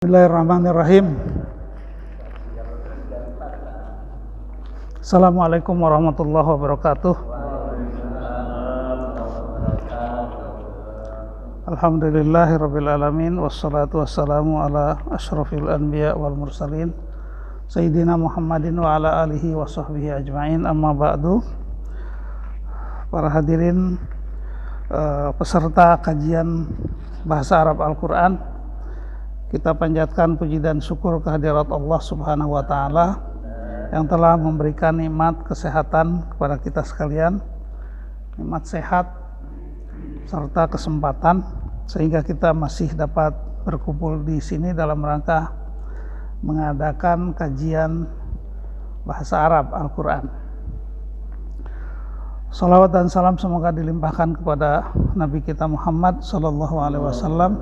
Bismillahirrahmanirrahim. Assalamualaikum warahmatullahi wabarakatuh. Alhamdulillahirabbil alamin wassalatu wassalamu ala asyrafil anbiya wal mursalin sayyidina Muhammadin wa ala alihi wa sahbihi ajmain. Amma ba'du. Para hadirin peserta kajian bahasa Arab Al-Qur'an, kita panjatkan puji dan syukur kehadirat Allah Subhanahu wa taala yang telah memberikan nikmat kesehatan kepada kita sekalian, nikmat sehat serta kesempatan sehingga kita masih dapat berkumpul di sini dalam rangka mengadakan kajian bahasa Arab Al-Qur'an. Salawat dan salam semoga dilimpahkan kepada Nabi kita Muhammad sallallahu alaihi wasallam,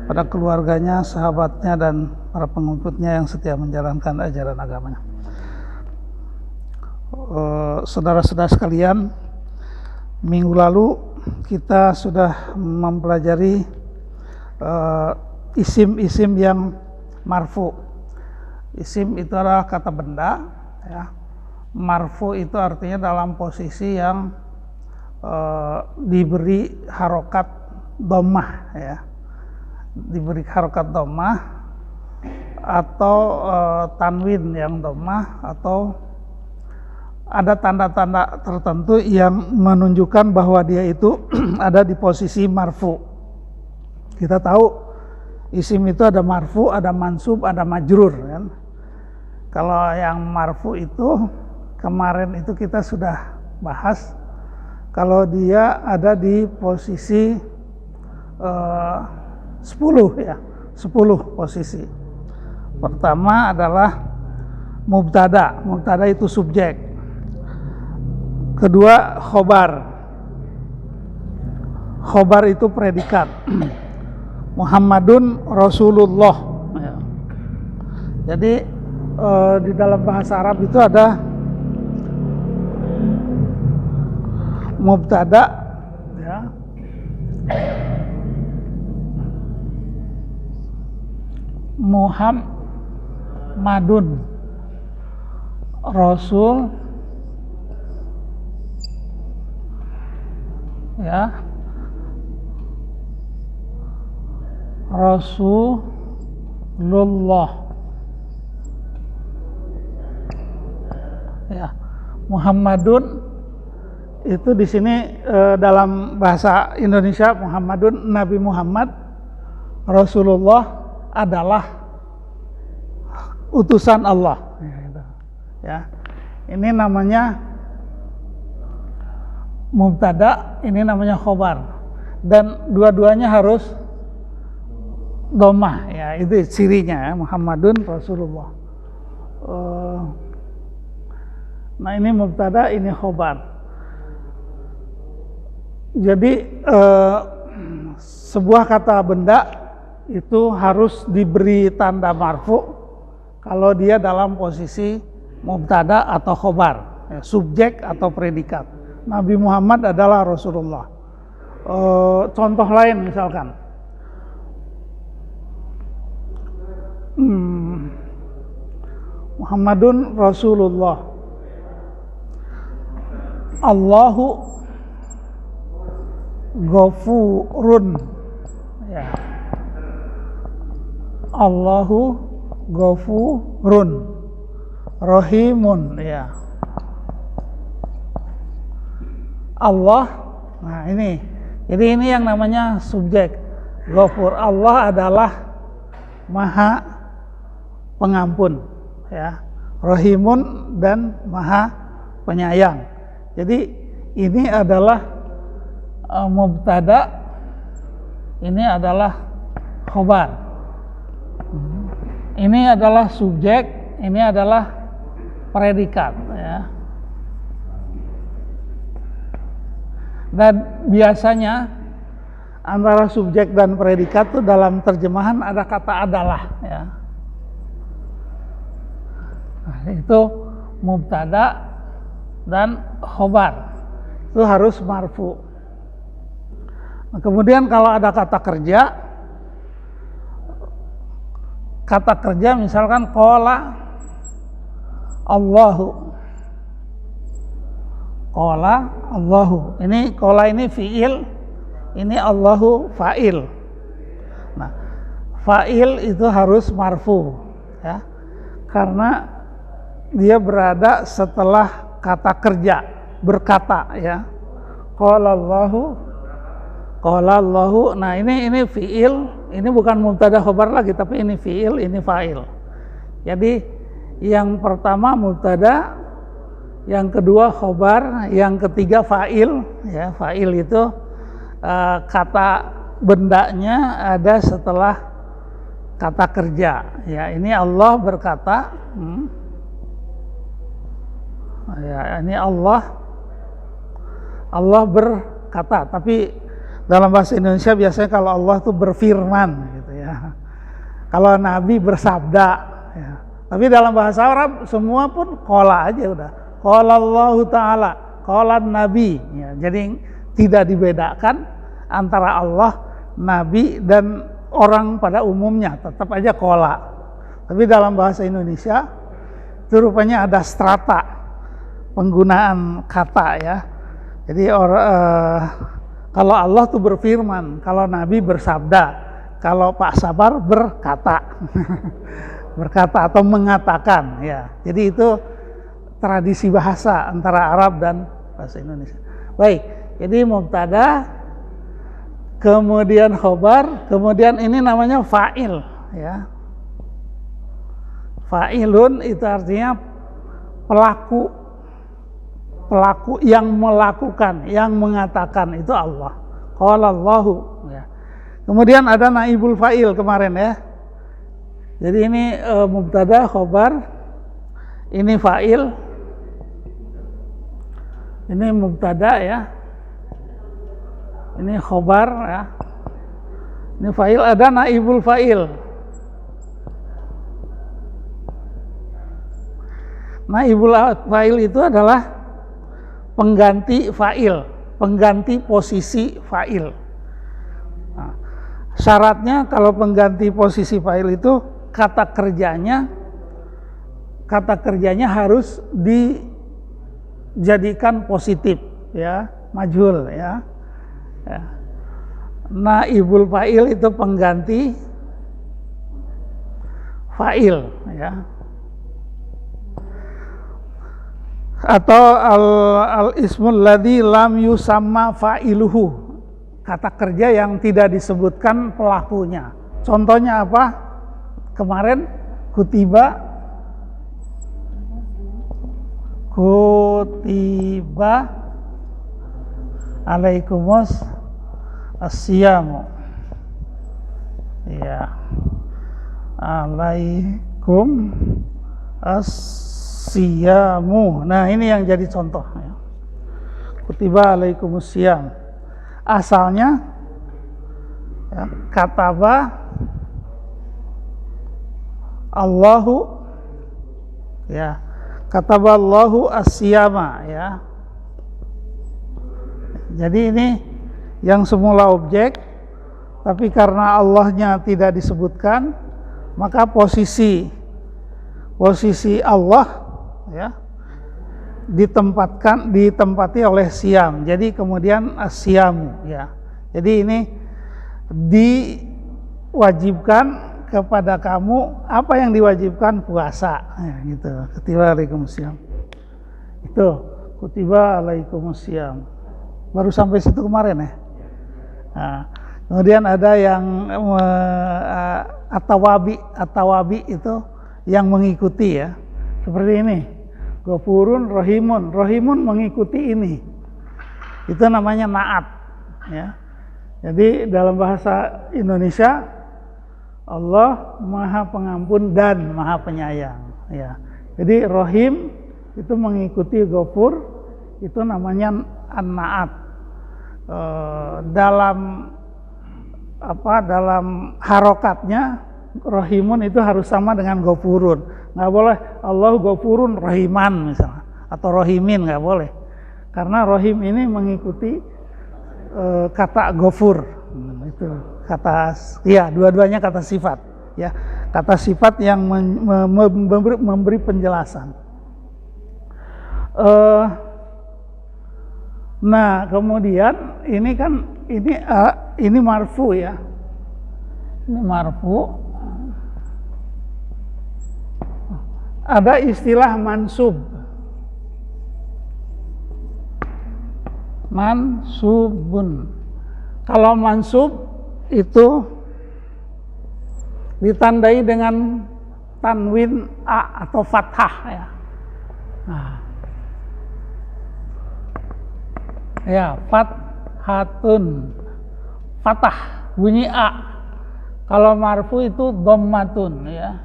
pada keluarganya, sahabatnya, dan para pengikutnya yang setia menjalankan ajaran agamanya. Saudara-saudara sekalian, minggu lalu kita sudah mempelajari isim-isim yang marfu. Isim itu adalah kata benda, ya. Marfu itu artinya dalam posisi yang diberi harokat dhammah, ya. Diberi harokat dhammah atau tanwin yang dhammah, atau ada tanda-tanda tertentu yang menunjukkan bahwa dia itu ada di posisi marfu. Kita tahu isim itu ada marfu, ada mansub, ada majrur, kan? Kalau yang marfu itu kemarin itu kita sudah bahas, kalau dia ada di posisi 10 posisi. Pertama adalah mubtada. Mubtada itu subjek. Kedua khobar. Khobar itu predikat. Muhammadun Rasulullah. Jadi di dalam bahasa Arab itu ada mubtada, ya. Muhammadun Rasul, ya, Rasulullah, ya. Muhammadun itu di sini dalam bahasa Indonesia Muhammadun, Nabi Muhammad, Rasulullah adalah utusan Allah, ya. Ini namanya mubtada, ini namanya khobar, dan dua-duanya harus dhammah, ya. Itu cirinya, ya. Muhammadun Rasulullah. Nah, ini mubtada, ini khobar. Jadi sebuah kata benda itu harus diberi tanda marfu kalau dia dalam posisi mubtada atau khobar, ya, subjek atau predikat. Nabi Muhammad adalah Rasulullah. Contoh lain misalkan, Muhammadun Rasulullah, Allahu Ghafurun, ya. Allahu Ghafurun Rahimun, ya. Allah, nah ini, jadi ini yang namanya subjek. Ghafur, Allah adalah Maha Pengampun, ya. Rahimun, dan Maha Penyayang. Jadi ini adalah mubtada, ini adalah khobar. Ini adalah subjek, ini adalah predikat, ya. Dan biasanya antara subjek dan predikat itu dalam terjemahan ada kata adalah, ya. Nah, itu mubtada dan khobar, itu harus marfu. Kemudian kalau ada kata kerja, kata kerja misalkan qala Allahu. Qala Allahu. Ini qala ini fiil, ini Allahu fa'il. Nah, fa'il itu harus marfu ya. Karena dia berada setelah kata kerja, berkata ya. Qala Allahu. Nah, ini fiil, ini bukan mubtada khobar lagi tapi ini fiil, ini fa'il. Jadi yang pertama mubtada, yang kedua khobar, yang ketiga fa'il ya. Fa'il itu kata bendanya ada setelah kata kerja ya. Ini Allah berkata ya, ini Allah berkata, tapi dalam bahasa Indonesia biasanya kalau Allah itu berfirman gitu ya. Kalau Nabi bersabda ya. Tapi dalam bahasa Arab semua pun qala aja udah. Qala Allah Ta'ala, qala Nabi ya. Jadi tidak dibedakan antara Allah, Nabi dan orang pada umumnya, tetap aja qala. Tapi dalam bahasa Indonesia itu rupanya ada strata penggunaan kata ya. Jadi kalau Allah tuh berfirman, kalau Nabi bersabda, kalau Pak Sabar berkata, berkata atau mengatakan ya. Jadi itu tradisi bahasa antara Arab dan bahasa Indonesia. Baik, jadi mubtada, kemudian khobar, kemudian ini namanya fa'il ya. Fa'ilun itu artinya pelaku yang melakukan, yang mengatakan, itu Allah. Qala Allahu ya. Kemudian ada naibul fa'il kemarin ya. Jadi ini mubtada, khobar, ini fa'il, ini mubtada ya, ini khobar ya, ini fa'il, ada naibul fa'il. Naibul fa'il itu adalah pengganti fa'il, pengganti posisi fa'il. Nah, syaratnya kalau pengganti posisi fa'il itu kata kerjanya harus dijadikan positif ya, majhul ya. Naibul fa'il itu pengganti fa'il ya. Atau al-ismul ladzi lam yusamma fa'iluhu, kata kerja yang tidak disebutkan pelakunya. Contohnya apa? Kemarin kutiba alaikumus asyamu ya, alaikum siyamu. Nah, ini yang jadi contoh ya. Kutiba alaikumus siyam. Asalnya ya, kataba Allahu ya, kataba Allahu as-siyama ya. Jadi ini yang semula objek, tapi karena Allahnya tidak disebutkan, maka posisi Allah ya ditempati oleh siam. Jadi kemudian as-siyamu ya. Jadi ini diwajibkan kepada kamu apa yang diwajibkan, puasa ya, gitu. Kutiba alaikumusiyam. Itu kutiba alaikumusiyam. Baru sampai situ kemarin ya. Nah, kemudian ada yang atawabi itu yang mengikuti ya. Seperti ini. Ghafurun rohimun mengikuti ini. Itu namanya naat ya. Jadi dalam bahasa Indonesia Allah Maha Pengampun dan Maha Penyayang ya. Jadi rohim itu mengikuti ghafur, itu namanya an-naat. Dalam harokatnya rohimun itu harus sama dengan ghafurun. Nggak boleh Allah ghafurun rohiman misalnya, atau rohimin, nggak boleh. Karena rohim ini mengikuti kata ghafur. Itu kata, ya dua-duanya kata sifat ya. kata sifat yang memberi penjelasan. Nah, kemudian ini kan ini marfu ya. Ini marfu. Ada istilah mansub. Mansubun. Kalau mansub itu ditandai dengan tanwin a atau fathah ya. Nah. Ya, fathatun, fathah, bunyi a. Kalau marfu itu dhammatun ya.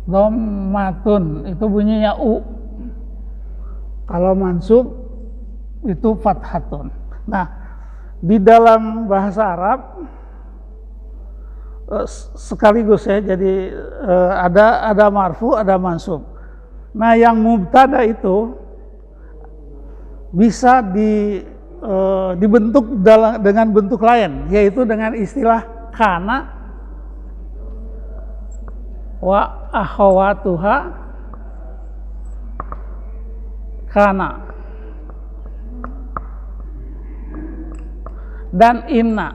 Dhammatun itu bunyinya u. Kalau mansub itu fathatun. Nah, di dalam bahasa Arab sekaligus ya, jadi ada marfu, ada mansub. Nah, yang mubtada itu bisa dibentuk dengan bentuk lain, yaitu dengan istilah kana wa akhawatuha kana dan inna.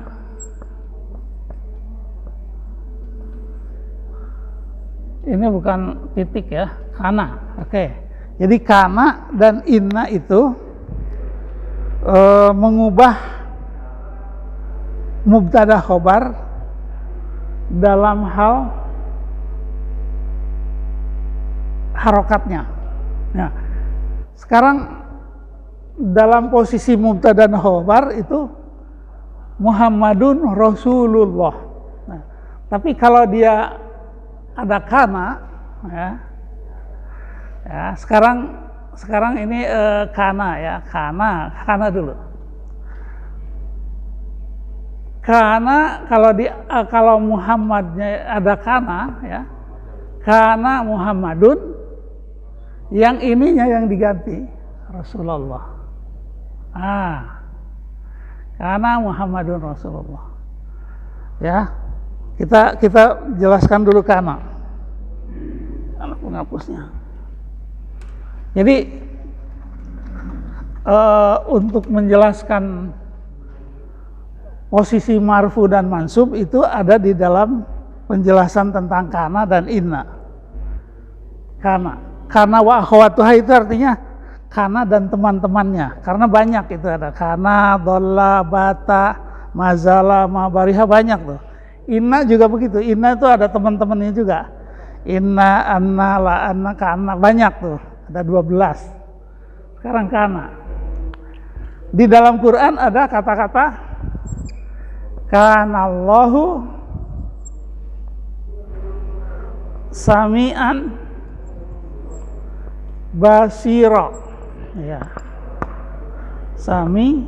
Ini bukan titik ya, kana. Oke. Jadi kana dan inna itu mengubah mubtada khobar dalam hal harokatnya. Nah, sekarang dalam posisi mubtada dan khobar itu Muhammadun Rasulullah. Nah, tapi kalau dia ada kana, ya sekarang ini kana ya, kana dulu. Kana kalau Muhammadnya ada kana ya, kana Muhammadun, yang ininya yang diganti Rasulullah. Kana Muhammadun Rasulullah. Ya, kita jelaskan dulu kana. Anak penghapusnya. Jadi untuk menjelaskan posisi marfu dan mansub itu ada di dalam penjelasan tentang kana dan inna. Kana wa akhawatuha itu artinya kana dan teman-temannya, karena banyak itu ada kana, dhalla, bata, mazala, mabariha, banyak tuh. Inna juga begitu, inna itu ada teman-temannya juga. Inna, anna, la, anna, kana, banyak tuh. Ada 12. Sekarang kana. Di dalam Quran ada kata-kata kanallahu sami'an basira. Ya. Sami'an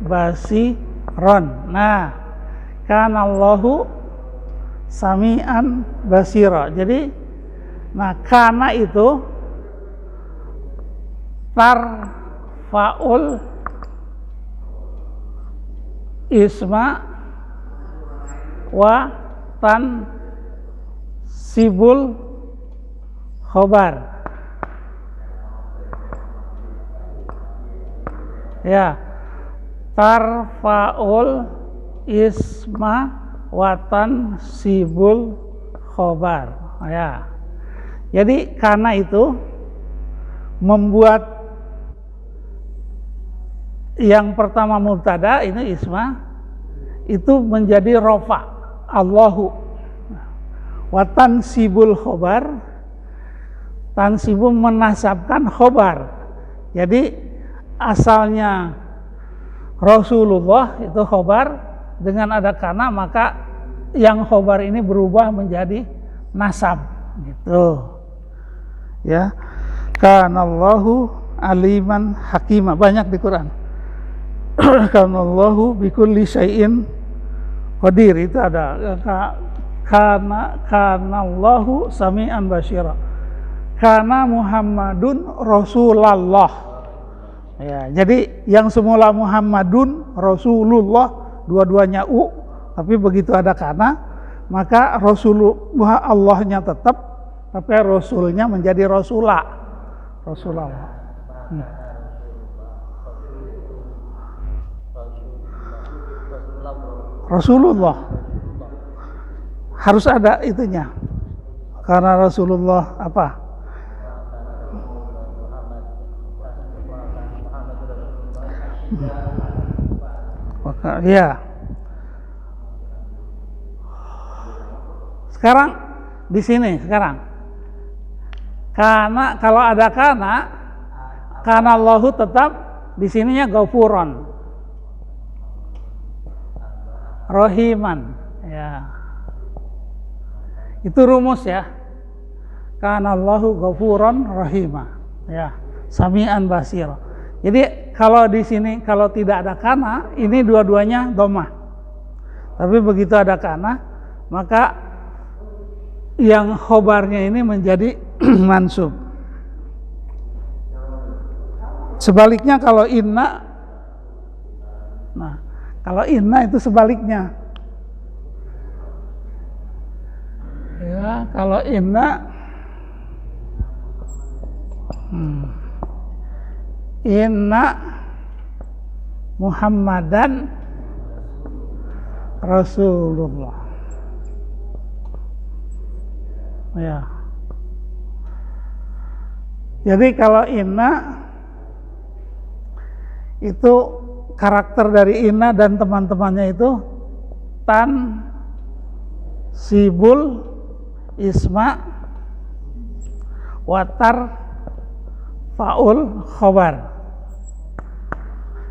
basiron. Nah, kanallahu sami'an basira. Jadi kana itu tarfa'ul isma wa tansibul khobar. Ya, tarfa'ul isma wa tansibul khobar. Ya. Jadi kana itu membuat yang pertama mubtada ini isma itu menjadi rofa Allahu, wa tansibul khobar, tansibu menasabkan khobar. Jadi asalnya Rasulullah itu khobar, dengan ada kana maka yang khobar ini berubah menjadi nasab gitu. Ya, kanallahu aliman hakima, banyak di Quran. Kanallahu bikulli syai'in qadir, itu ada. Kanallahu sami'an basyira. Kana Muhammadun Rasulullah. Ya, jadi yang semula Muhammadun Rasulullah, dua-duanya u, tapi begitu ada kana, maka Rasulullah Allahnya tetap, tapi Rasulnya menjadi Rasulullah. Rasulullah harus ada itunya, karena Rasulullah apa? Maka ya. Sekarang di sini sekarang. Karena kalau ada karena Allahu tetap di sininya Ghafuron. Rahiman, ya. Itu rumus ya. Karena Allahu Ghafuron Rahimah, ya. Sami'an basir. Jadi kalau di sini kalau tidak ada kana, ini dua-duanya dhammah. Tapi begitu ada kana, maka yang khobarnya ini menjadi mansub. Sebaliknya kalau inna, nah kalau inna itu sebaliknya. Ya, kalau inna inna Muhammadan Rasulullah. Ya. Jadi kalau inna itu karakter dari inna dan teman-temannya itu tan, sibul, isma, watar, faul, khobar.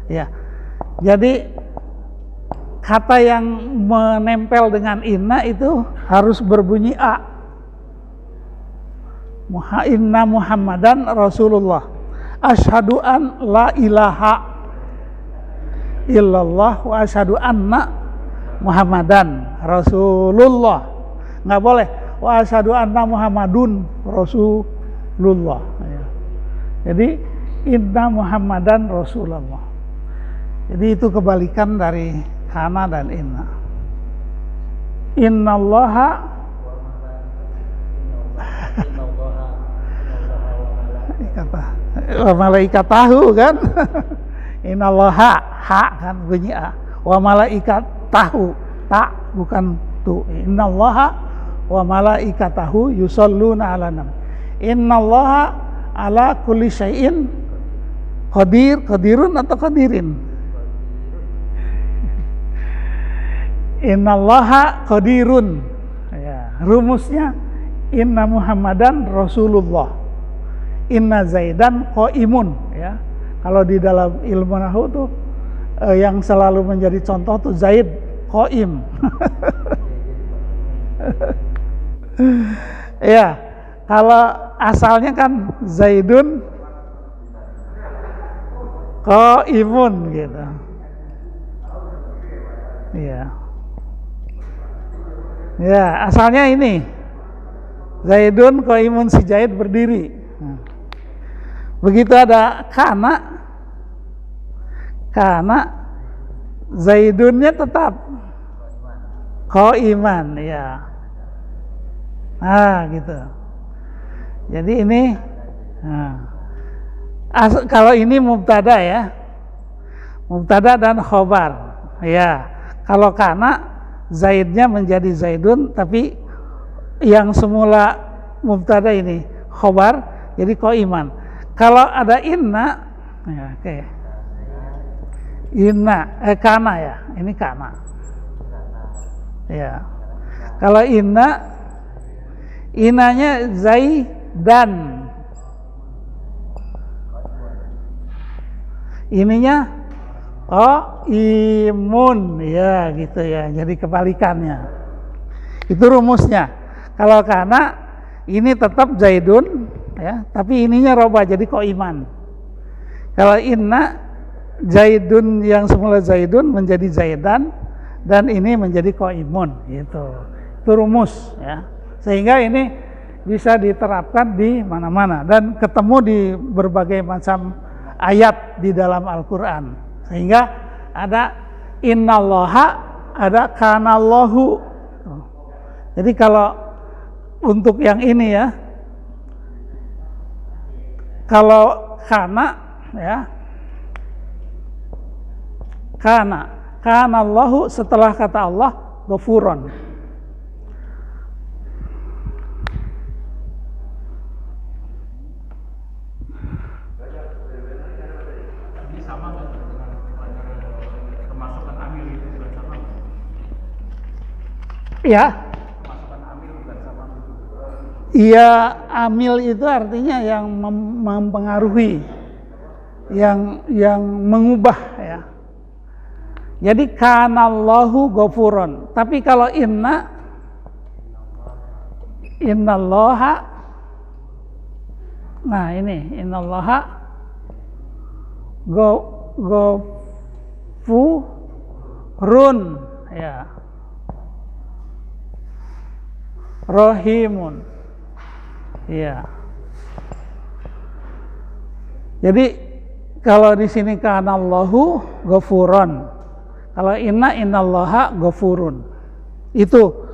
Ya. Jadi kata yang menempel dengan inna itu harus berbunyi a. Inna Muhammadan Rasulullah. Asyhadu an la ilaha illallah wa asyhadu anna Muhammadan Rasulullah. Nggak boleh wa asyhadu anna Muhammadun Rasulullah. Jadi inna Muhammadan Rasulullah. Jadi itu kebalikan dari kana dan inna. Innallaha wa malaikatahu kan. Innallaha ha kan bunyi a. Wa malaikatahu ta bukan tu. Innallaha wa malaikatahu yusholluna 'alan nabi. Innallaha ala kulli syai'in qadirun atau qadirin. Innallaha qadirun. Ya, rumusnya inna Muhammadan Rasulullah. Inna Zaidan qaimun, ya. Kalau di dalam ilmu nahwu tuh yang selalu menjadi contoh tuh Zaid qaim. Ya, kalau asalnya kan Zaidun qaimun gitu. Ya. Ya, asalnya ini Zaidun qaimun, si Zaid berdiri. Begitu ada kana Zaidunnya tetap qaiman, ya. Nah, gitu. Jadi ini kalau ini mubtada ya. Mubtada dan khobar. Ya. Kalau kana Zaidnya menjadi Zaidun, tapi yang semula mubtada ini khobar jadi qaiman. Kalau ada inna, ya, oke. Inna, kana ya, ini kana. Ya. Kalau innanya Zaidan. Ininya imun, ya gitu ya. Jadi kebalikannya. Itu rumusnya. Kalau kana ini tetap Zaidun, ya, tapi ininya robah jadi qaiman. Kalau inna Zaidun yang semula Zaidun menjadi Zaidan dan ini menjadi qaimun, gitu. Itu rumus, ya. Sehingga ini bisa diterapkan di mana-mana dan ketemu di berbagai macam ayat di dalam Al-Qur'an. Sehingga ada innallaha ada kanallahu. Jadi kalau untuk yang ini ya, kalau kana ya, kanallahu setelah kata Allah ghafuron. Ya, iya, amil itu artinya yang mempengaruhi, yang mengubah ya. Jadi kanallahu ghafuron. Tapi kalau innallaha, nah ini innallaha ghafurun ya. Rahimun. Iya. Jadi kalau di sini kanallahu ghafuron. Kalau innallaha ghafurun. Itu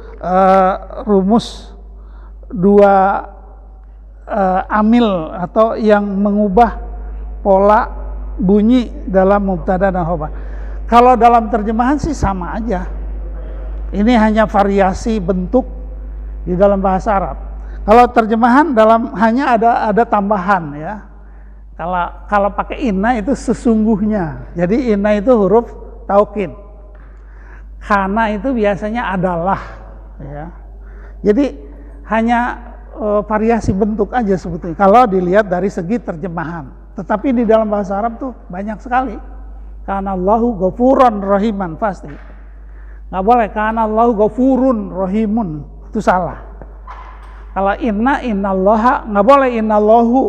rumus dua amil atau yang mengubah pola bunyi dalam mubtada dan khobar. Kalau dalam terjemahan sih sama aja. Ini hanya variasi bentuk di dalam bahasa Arab. Kalau terjemahan hanya ada tambahan ya. Kalau pakai inna itu sesungguhnya. Jadi inna itu huruf taukid. Kana itu biasanya adalah ya. Jadi hanya variasi bentuk aja sebetulnya kalau dilihat dari segi terjemahan. Tetapi di dalam bahasa Arab tuh banyak sekali. Kanallahu ghafuron rahiman pasti. Nggak boleh kanallahu ghafurun rahimun. Itu salah. Kalau innallaha nggak boleh innallahu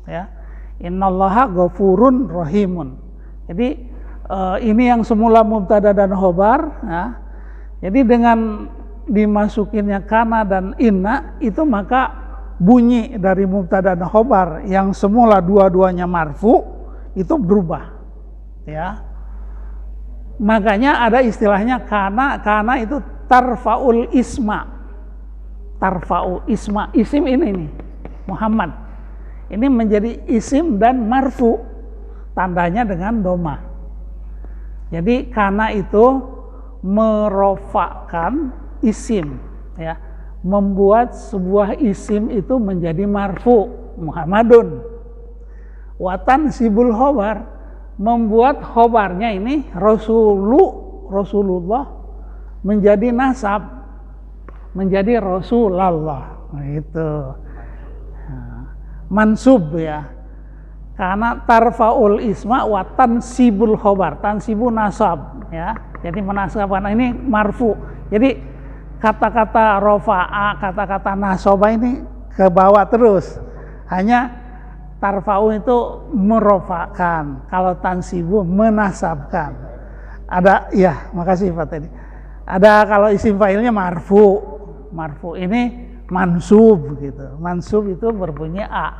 ya. Innallaha ghafurun rahimun. Jadi ini yang semula mubtada dan khobar ya. Jadi dengan dimasukinnya kana dan inna itu maka bunyi dari mubtada dan khobar yang semula dua-duanya marfu itu berubah ya. Makanya ada istilahnya kana itu tarfaul isma. Tarfa'u isma, isim ini nih, Muhammad. Ini menjadi isim dan marfu, tandanya dengan doma. Jadi kana itu merofakkan isim, ya, membuat sebuah isim itu menjadi marfu, Muhammadun. Watan sibul khobar, membuat khobarnya ini Rasulullah menjadi nasab, menjadi Rasulullah. Nah, itu mansub ya. Karena tarfaul isma wa tansibul khobar, tansibu nasab ya. Jadi menasabkan ini marfu. Jadi kata-kata rofa'a, kata-kata nasaba ini ke bawah terus. Hanya tarfa'u itu merofakan, kalau tansibu menasabkan. Ada ya, makasih Pak tadi. Ada kalau isim fa'ilnya marfu. Marfu ini mansub gitu. Mansub itu berbunyi a.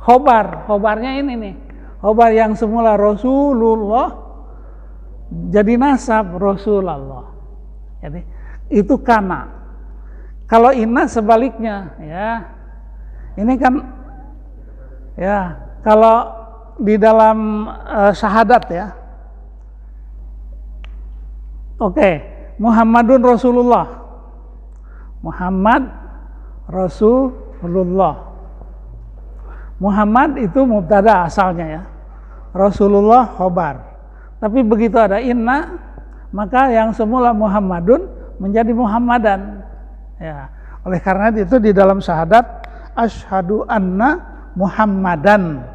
Khobarnya ini nih. Khobar yang semula Rasulullah jadi nasab Rasulullah. Jadi itu kana. Kalau inna sebaliknya ya. Ini kan ya, kalau di dalam syahadat ya. Oke, Muhammadun Rasulullah. Muhammad Rasulullah. Muhammad itu mubtada asalnya ya. Rasulullah khobar. Tapi begitu ada inna, maka yang semula Muhammadun menjadi Muhammadan. Ya, oleh karena itu di dalam syahadat asyhadu anna Muhammadan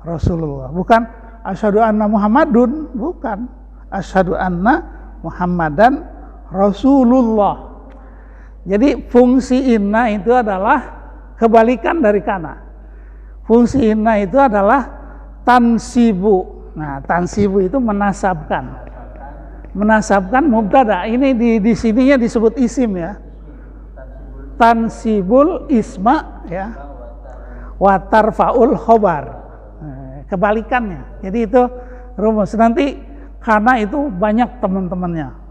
Rasulullah. Bukan asyhadu anna Muhammadun, bukan. Asyhadu anna Muhammadan Rasulullah. Jadi fungsi inna itu adalah kebalikan dari kana. Fungsi inna itu adalah tansibu. Nah, tansibu itu menasabkan. Menasabkan mubtada. Ini di sininya disebut isim ya. Tansibul isma ya. Wa tarfaul khobar. Kebalikannya. Jadi itu rumus. Nanti karena itu banyak teman-temannya.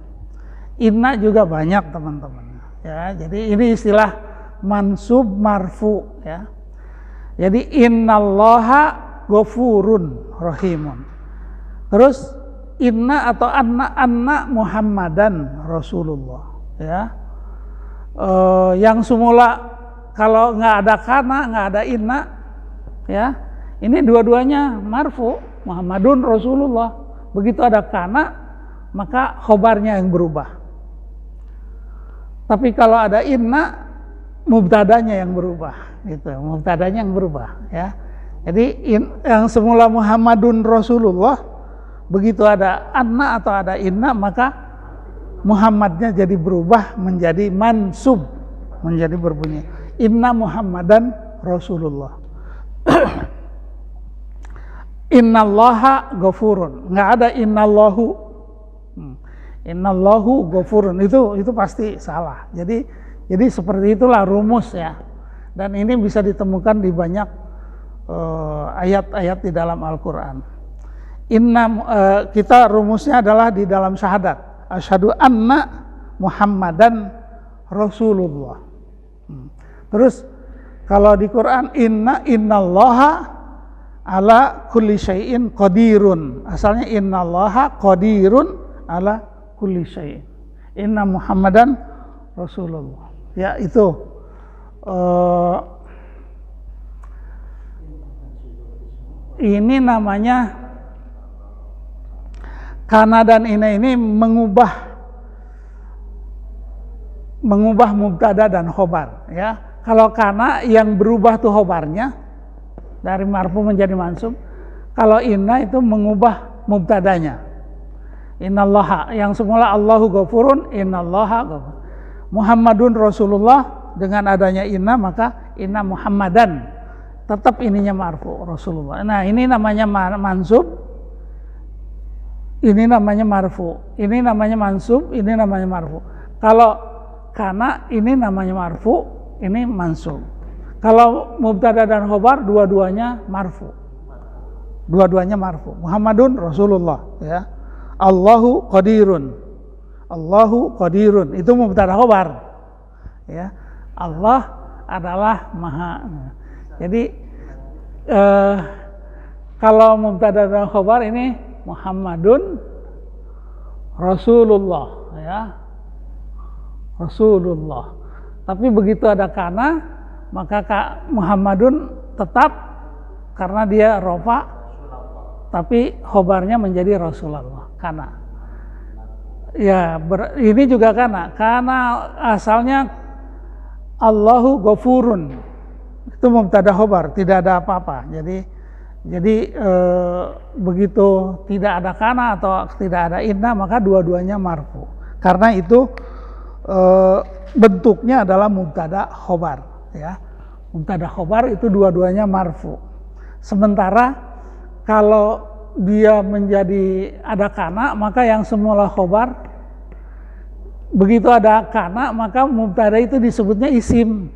Inna juga banyak teman-teman. Ya, jadi ini istilah mansub marfu ya. Jadi innallaha ghafurun rahimun. Terus inna atau anna Muhammadan Rasulullah ya. Yang semula kalau nggak ada kana, nggak ada inna ya. Ini dua-duanya marfu, Muhammadun Rasulullah. Begitu ada kana, maka khobarnya yang berubah. Tapi kalau ada inna, mubtadanya yang berubah, gitu. Mubtadanya yang berubah, ya. Jadi yang semula Muhammadun Rasulullah, begitu ada anna atau ada inna, maka Muhammadnya jadi berubah menjadi mansub, menjadi berbunyi Inna Muhammadan Rasulullah. Innallaha ghafurun, nggak ada innallahu. Innallahu ghafurun, itu pasti salah. Jadi seperti itulah rumus ya. Dan ini bisa ditemukan di banyak ayat-ayat di dalam Al-Qur'an. Kita rumusnya adalah di dalam syahadat. Asyhadu anna Muhammadan Rasulullah. Terus kalau di Quran innallaha ala kulli syai'in qadirun. Asalnya innallaha qadirun ala kulli syai'in. Inna Muhammadan Rasulullah. Ya itu ini namanya kana dan ini mengubah mubtada dan khobar ya. Kalau kana yang berubah tuh khobarnya dari marfu menjadi mansub. Kalau inna itu mengubah mubtadanya. Innallaha yang semula Allahu ghafurun, innallaha ghafur. Muhammadun Rasulullah, dengan adanya inna maka inna Muhammadan, tetap ininya marfu Rasulullah. Nah, ini namanya mansub, ini namanya marfu, ini namanya mansub, ini namanya marfu. Kalau kana ini namanya marfu, ini mansub. Kalau mubtada dan khobar dua-duanya marfu. Dua-duanya marfu. Muhammadun Rasulullah ya. Allahu qadirun. Allahu qadirun. Itu mubtada khobar. Ya. Allah adalah maha. Jadi kalau mubtada dan khobar ini Muhammadun Rasulullah ya. Rasulullah. Tapi begitu ada kana, maka Muhammadun tetap karena dia rofa, tapi khobarnya menjadi Rasulullah kana. Ya, ini juga kana asalnya Allahu ghafurun. Itu mubtada khobar, tidak ada apa-apa. Jadi begitu tidak ada kana atau tidak ada inna, maka dua-duanya marfu. Karena itu bentuknya adalah mubtada khobar ya. Mubtada khobar itu dua-duanya marfu. Sementara kalau dia menjadi ada kana, maka yang semula khobar, begitu ada kana maka mubtada itu disebutnya isim.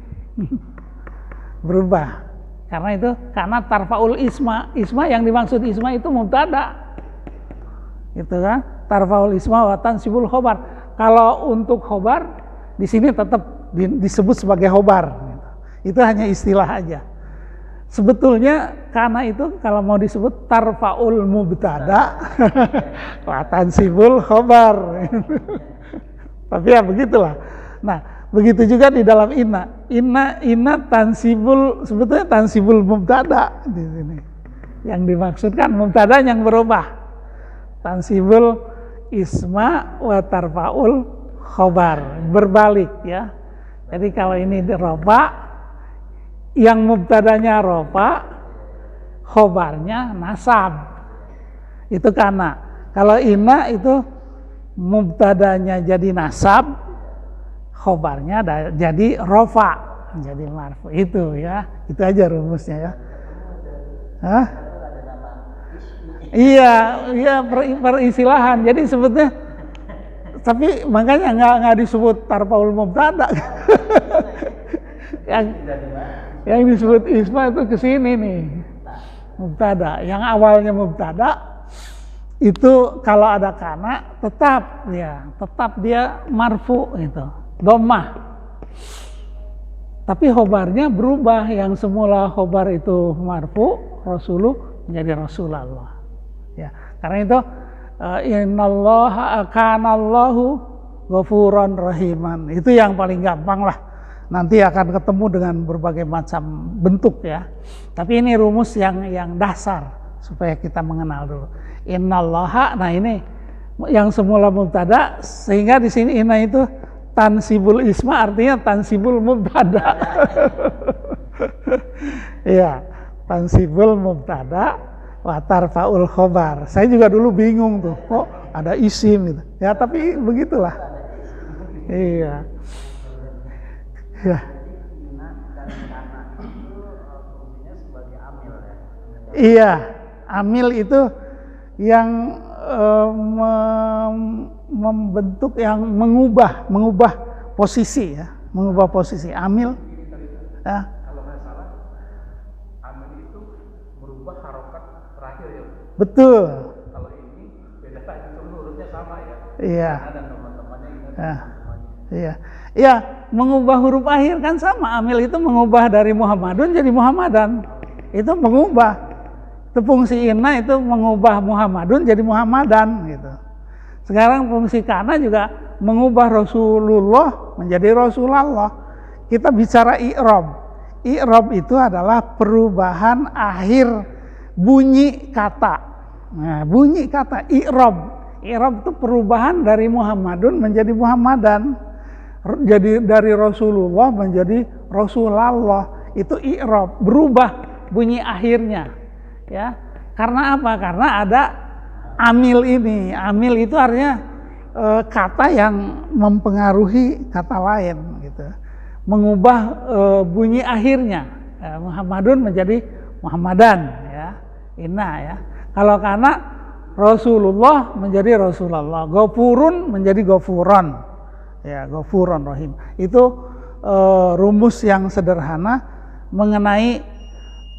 Berubah. Karena itu kana tarfaul isma. Isma yang dimaksud isma itu mubtada. Gitu kan? Tarfaul isma wa tansibul khobar. Kalau untuk khobar di sini tetap disebut sebagai khobar. Itu hanya istilah aja. Sebetulnya kana itu kalau mau disebut tarfaul mubtada wa tansibul khobar. Tapi ya begitulah. Nah, begitu juga di dalam inna tansibul, sebetulnya tansibul mubtada di sini. Yang dimaksudkan mubtada yang berubah. Tansibul isma wa tarfaul khobar, berbalik ya. Jadi kalau ini rofa, yang mubtadanya rofa, khobarnya nasab. Itu kana. Kalau inna itu mubtadanya jadi nasab, khobarnya jadi rofa, jadi marfu. Itu ya, itu aja rumusnya ya. Hah? Iya perisilahan. Jadi sebetulnya, tapi makanya nggak disebut tarfaul mubtada. yang disebut isma itu kesini nih, mubtada. Yang awalnya mubtada itu kalau ada kana tetap dia marfu itu, dhammah. Tapi khobarnya berubah, yang semula khobar itu marfu, rasulu menjadi Rasulullah. Ya, karena itu innallaha kanallahu ghafuran rahiman. Itu yang paling gampang lah. Nanti akan ketemu dengan berbagai macam bentuk ya. Tapi ini rumus yang dasar supaya kita mengenal dulu. Innallaha, nah ini yang semula mubtada, sehingga di sini inna itu tansibul isma, artinya tansibul mubtada. Iya, tansibul mubtada wa tarfaul khobar. Saya juga dulu bingung tuh, kok ada isim gitu. Ya tapi begitulah. Iya. Ya. Iya, amil itu yang membentuk, yang mengubah posisi ya, mengubah posisi. Amil ya. Kalau nggak salah, amil itu merubah harokat terakhir ya. Betul. Kalau ini beda lagi, hurufnya sama ya. Iya. Dan teman-temannya ini. Iya. Iya, mengubah huruf akhir kan sama. Amil itu mengubah dari Muhammadun jadi Muhammadan. Itu mengubah. Itu fungsi inna itu mengubah Muhammadun jadi Muhammadan gitu. Sekarang fungsi kana juga mengubah Rasulullah menjadi Rasulullah. Kita bicara i'rab. I'rab itu adalah perubahan akhir bunyi kata. Nah, bunyi kata i'rab. I'rab itu perubahan dari Muhammadun menjadi Muhammadan. Jadi dari Rasulullah menjadi Rasulullah, itu i'rab, berubah bunyi akhirnya. Ya, karena apa? Karena ada amil ini. Amil itu artinya kata yang mempengaruhi kata lain gitu. Mengubah bunyi akhirnya. Muhammadun menjadi Muhammadan ya. Inna ya. Kalau kana Rasulullah menjadi Rasulullah. Ghafurun menjadi Ghafuran. Ya, Ghafurun Rahim. Itu rumus yang sederhana mengenai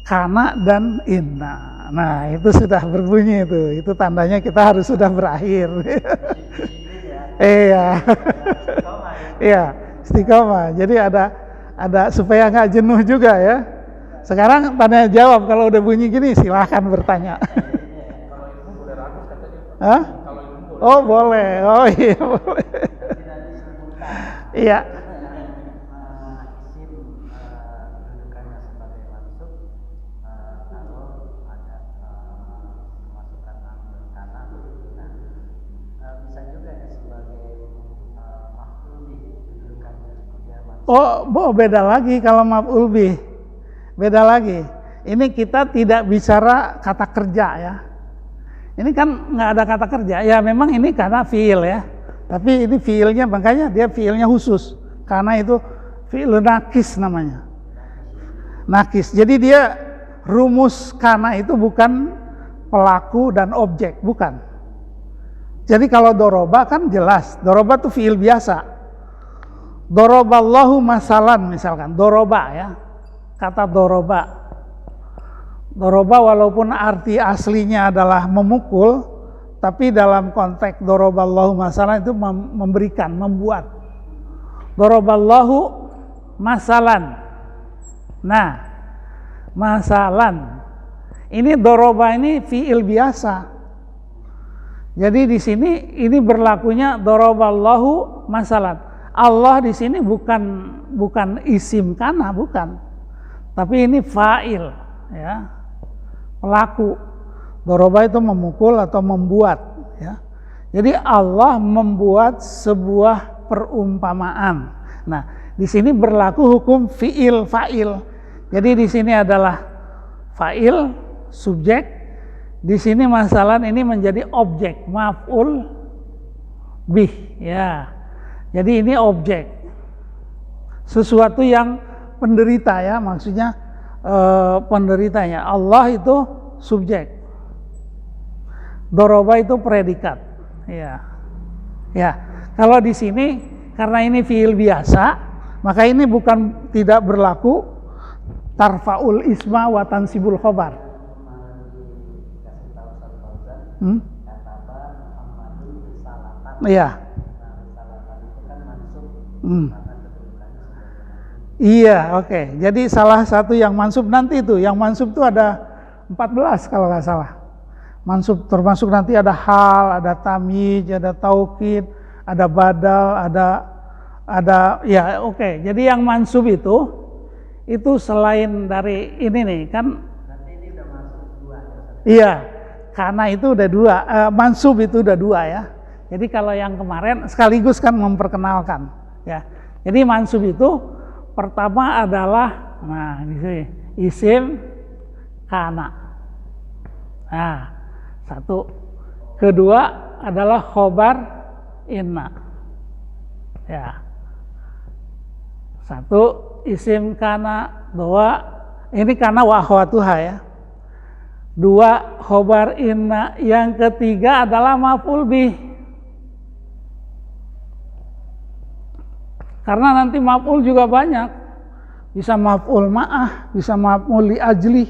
kana dan inna. Nah, itu sudah berbunyi itu. Itu tandanya kita harus sudah berakhir. Iya. Iya, istiqomah. Jadi ada supaya nggak jenuh juga ya. Sekarang tanya jawab, kalau udah bunyi gini silahkan bertanya. Kalau ilmu boleh ragus katanya. Hah? Kalau ilmu boleh. Oh, boleh. Oh iya, boleh. Iya. Isim kedudukannya sebagai mansub, kalau ada masukan amil kana, bisa juga ya sebagai maf'ul bih, kedudukannya dia mansub. Oh, beda lagi kalau maf'ul bih. Beda lagi. Ini kita tidak bicara kata kerja ya. Ini kan nggak ada kata kerja. Ya memang ini karena fiil ya. Tapi ini fiilnya, makanya dia fiilnya khusus. Karena itu fiil nakis namanya. Nakis. Jadi dia rumus kana itu bukan pelaku dan objek, bukan. Jadi kalau doroba kan jelas. Doroba itu fiil biasa. Doroballahu masalan misalkan. Doroba ya. Kata doroba. Doroba walaupun arti aslinya adalah memukul, tapi dalam konteks doroballahu masalan itu memberikan, membuat. Doroballahu masalan. Nah, masalan. Ini doroba ini fiil biasa. Jadi di sini ini berlakunya doroballahu masalan. Allah di sini bukan isim kana, bukan. Tapi ini fa'il, ya. Pelaku. Doroba itu memukul atau membuat ya. Jadi Allah membuat sebuah perumpamaan. Nah, di sini berlaku hukum fiil fa'il. Jadi di sini adalah fa'il, subjek. Di sini masalah ini menjadi objek, maf'ul bih ya. Jadi ini objek. Sesuatu yang penderita ya, maksudnya penderitanya. Allah itu subjek. Doroba itu predikat, ya. Kalau di sini karena ini fiil biasa, maka ini bukan tidak berlaku tarfaul isma wa tansibul khobar. Dikasih tahu satu Fauzan, kata Iya. Risalatan itu kan mansub Hmm. karena kedudukannya sebagai Iya, oke. Jadi salah satu yang mansub nanti itu, yang mansub itu ada 14 kalau nggak salah. Mansub termasuk nanti ada hal, ada tamyiz, ada taukid, ada badal, ada ya oke. Jadi yang mansub itu selain dari ini nih kan. berarti ini udah masuk 2 ya Ustaz? Iya, karena itu udah 2, mansub itu udah 2 ya. Jadi kalau yang kemarin sekaligus kan memperkenalkan ya. Jadi mansub itu pertama adalah, nah di sini isim kana. Nah, satu. Kedua adalah khobar inna. Ya. Satu isim kana, 2 ini kana wa akhwatuha ya. 2 khobar inna, yang ketiga adalah maf'ul bih. Karena nanti maf'ul juga banyak. Bisa maf'ul ma'ah, bisa maf'ul li ajli.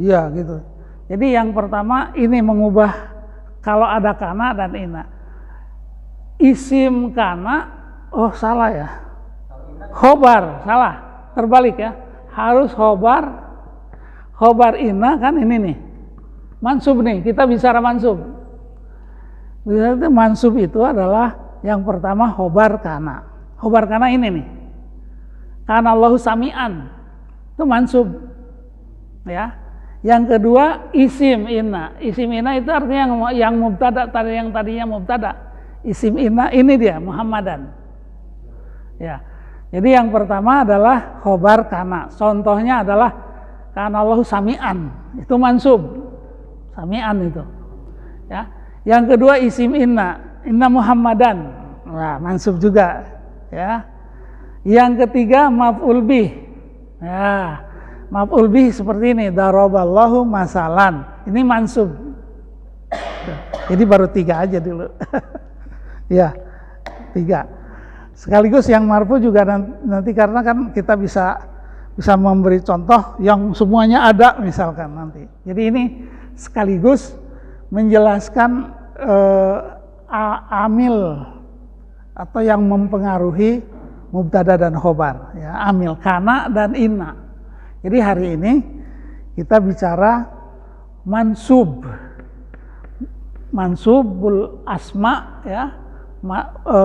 Iya gitu. Jadi yang pertama ini mengubah kalau ada kana dan inna. Isim kana, oh salah ya. Khobar, salah. Terbalik ya. Harus khobar. Khobar inna kan ini nih. Mansub nih, kita bicara mansub. Bicara mansub itu adalah yang pertama khobar kana. Khobar kana ini nih. Kana Allahu sami'an. Itu mansub. Ya. Yang kedua isim inna. Isim inna itu artinya yang mubtada, yang tadinya mubtada. Isim inna ini dia Muhammadan. Ya. Jadi yang pertama adalah khobar kana. Contohnya adalah kana Allahu sami'an. Itu mansub. Sami'an itu. Ya. Yang kedua isim inna. Inna Muhammadan. Nah, mansub juga. Ya. Yang ketiga maf'ul bih. Ya. Maf'ul bih seperti ini, daraballahu masalan. Ini mansub. Jadi baru 3 aja dulu. Ya, 3. Sekaligus yang marfu juga nanti karena kan kita bisa memberi contoh yang semuanya ada misalkan nanti. Jadi ini sekaligus menjelaskan amil atau yang mempengaruhi mubtada dan khobar. Ya, amil kana dan inna. Jadi hari ini kita bicara mansub, mansubul asma ya,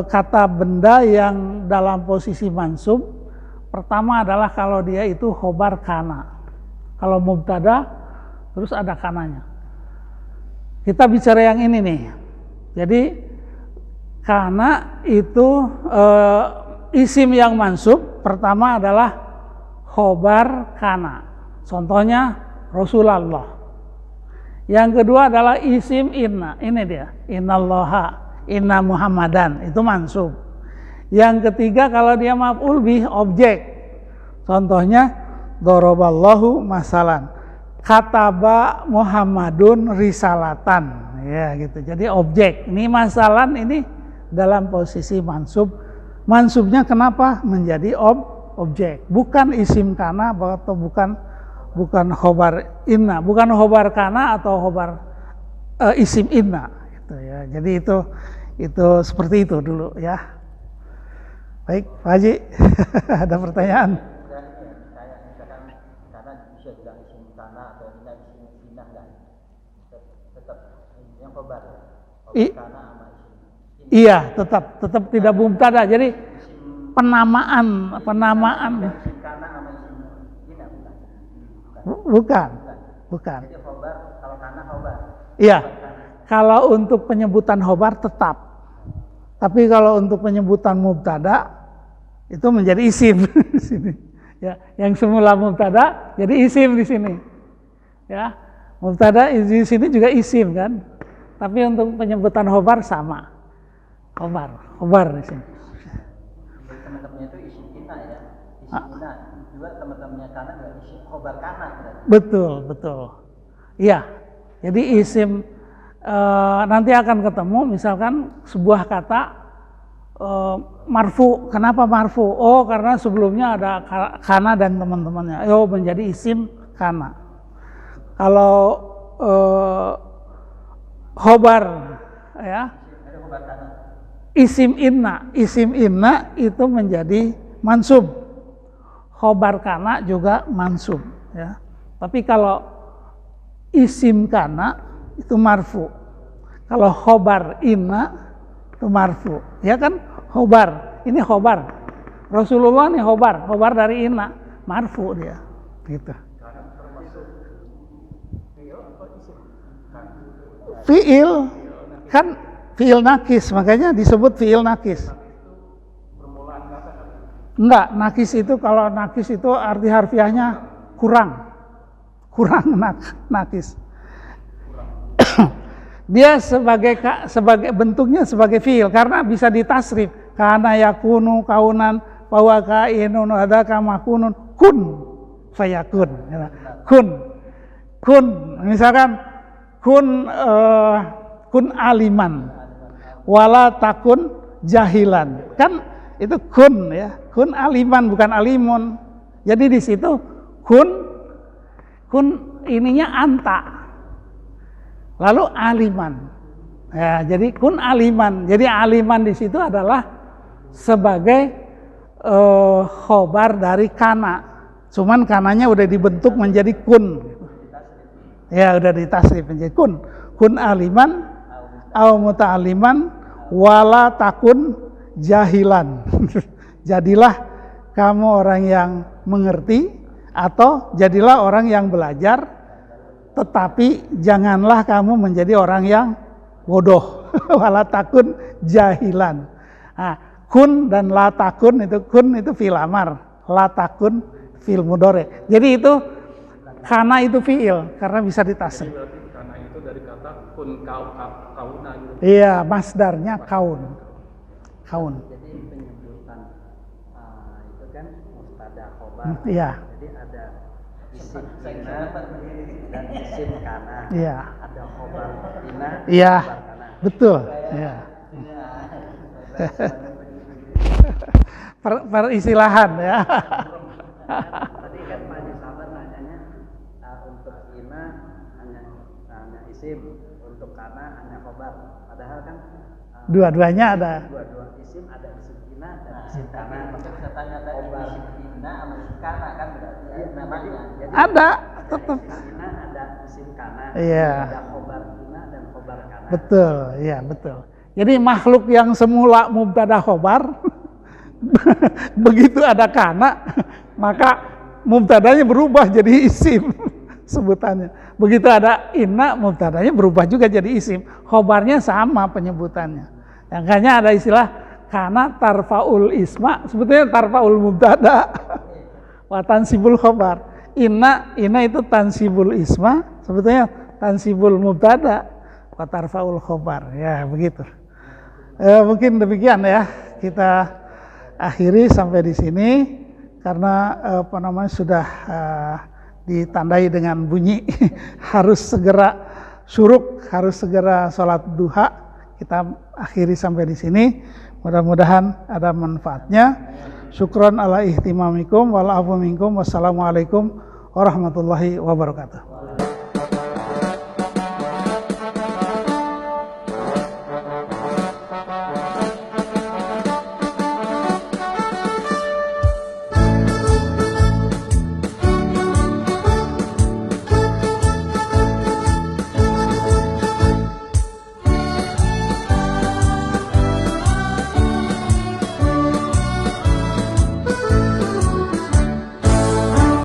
kata benda yang dalam posisi mansub. Pertama adalah kalau dia itu khobar kana, kalau mubtada terus ada kananya. Kita bicara yang ini nih. Jadi kana itu isim yang mansub pertama adalah khobar kana. Contohnya Rasulullah. Yang kedua adalah isim inna. Ini dia. Innallaha, inna Muhammadan. Itu mansub. Yang ketiga kalau dia maf'ul bih, objek. Contohnya daraballahu masalan. Kataba Muhammadun risalatan. Ya gitu. Jadi objek. Ini masalan ini dalam posisi mansub. Mansubnya kenapa menjadi objek, bukan isim kana atau bukan khobar inna, bukan khobar kana atau khobar isim inna gitu ya. Jadi itu seperti itu dulu ya. Baik, Pak Haji. Ada pertanyaan? Saya misalkan karena bisa bilang isim kana atau inna isim inna kan tetap yang khobar kana sama isim. Iya, tetap tidak mubtada. Jadi penamaan bukan. Jadi khobar, kalau kana khobar. Iya. Kalau untuk penyebutan khobar tetap. Tapi kalau untuk penyebutan mubtada itu menjadi isim di sini. Ya, yang semula mubtada jadi isim di sini. Ya. Mubtada di sini juga isim kan. Tapi untuk penyebutan khobar sama. Khobar di sini. Teman-temannya itu isim inna ya. Isim inna juga teman-temannya kana juga isim khobar kana berarti. Betul. Iya. Jadi isim nanti akan ketemu misalkan sebuah kata marfu. Kenapa marfu? Oh, karena sebelumnya ada kana dan teman-temannya. Oh, menjadi isim kana. Kalau khobar ya. isim inna itu menjadi mansub, khobar kana juga mansub ya. Tapi kalau isim kana itu marfu, kalau khobar inna itu marfu ya kan. Khobar, ini khobar Rasulullah nih, khobar dari inna, marfu dia gitu. Fiil kan fiil nakis, makanya disebut fiil nakis. Enggak, nakis itu, kalau nakis itu arti harfiahnya kurang nakis. Dia sebagai bentuknya sebagai fiil karena bisa ditasrif. Kana yakunu kaunan bahwa kainun hadaka makunun kun fayakun. Kun misalkan kun aliman wala takun jahilan, kan itu kun ya, kun aliman bukan alimun. Jadi di situ kun ininya anta, lalu aliman ya, jadi kun aliman. Jadi aliman di situ adalah sebagai khobar dari kana, cuman kananya udah dibentuk menjadi kun ya, udah ditasrif menjadi kun aliman au muta'aliman wala takun jahilan. Jadilah kamu orang yang mengerti atau jadilah orang yang belajar, tetapi janganlah kamu menjadi orang yang bodoh. Wala takun jahilan. Nah, kun dan la takun itu, kun itu fi'il amar, la takun fi'il mudhari. Jadi itu kana itu fi'il karena bisa ditasrif. Karena itu dari kata kun kauna gitu. Iya, masdarnya kaun. Jadi penyebutan itu kan mubtada khobar. Iya. Jadi ada isim ina dan isim kana. Iya. Ada khobar ina, Iya. khobar kana. Betul. Iya. Peristilahan ya. Tadi kan Pak Haji Sabar nanyanya untuk ina hanya isim, untuk kana hanya khobar. Padahal kan Dua-duanya ada. dua isim, ada isim ina dan isim kana. Maksudnya saya tanya tadi isim ina sama isim kana kan berarti namanya. Jadi Ada, tetap. isim ina ada isim kana. Iya. Ada khobar ina dan khobar kana. Betul, iya betul. Jadi makhluk yang semula mubtada khobar begitu ada kana, maka mubtadanya berubah jadi isim sebutannya. Begitu ada inna, mubtadanya berubah juga jadi isim. Khobarnya sama penyebutannya. Makanya ada istilah kana tarfaul isma, sebetulnya tarfaul mubtada wa tansibul khobar. Inna itu tansibul isma, sebetulnya tansibul mubtada wa tarfaul khobar. Ya begitu. Mungkin demikian ya, kita akhiri sampai di sini karena sudah ditandai dengan bunyi harus segera syuruk, harus segera sholat duha. Kita akhiri sampai di sini. Mudah-mudahan ada manfaatnya. Syukron ala ihtimamikum wal afu minkum. Wassalamualaikum warahmatullahi wabarakatuh.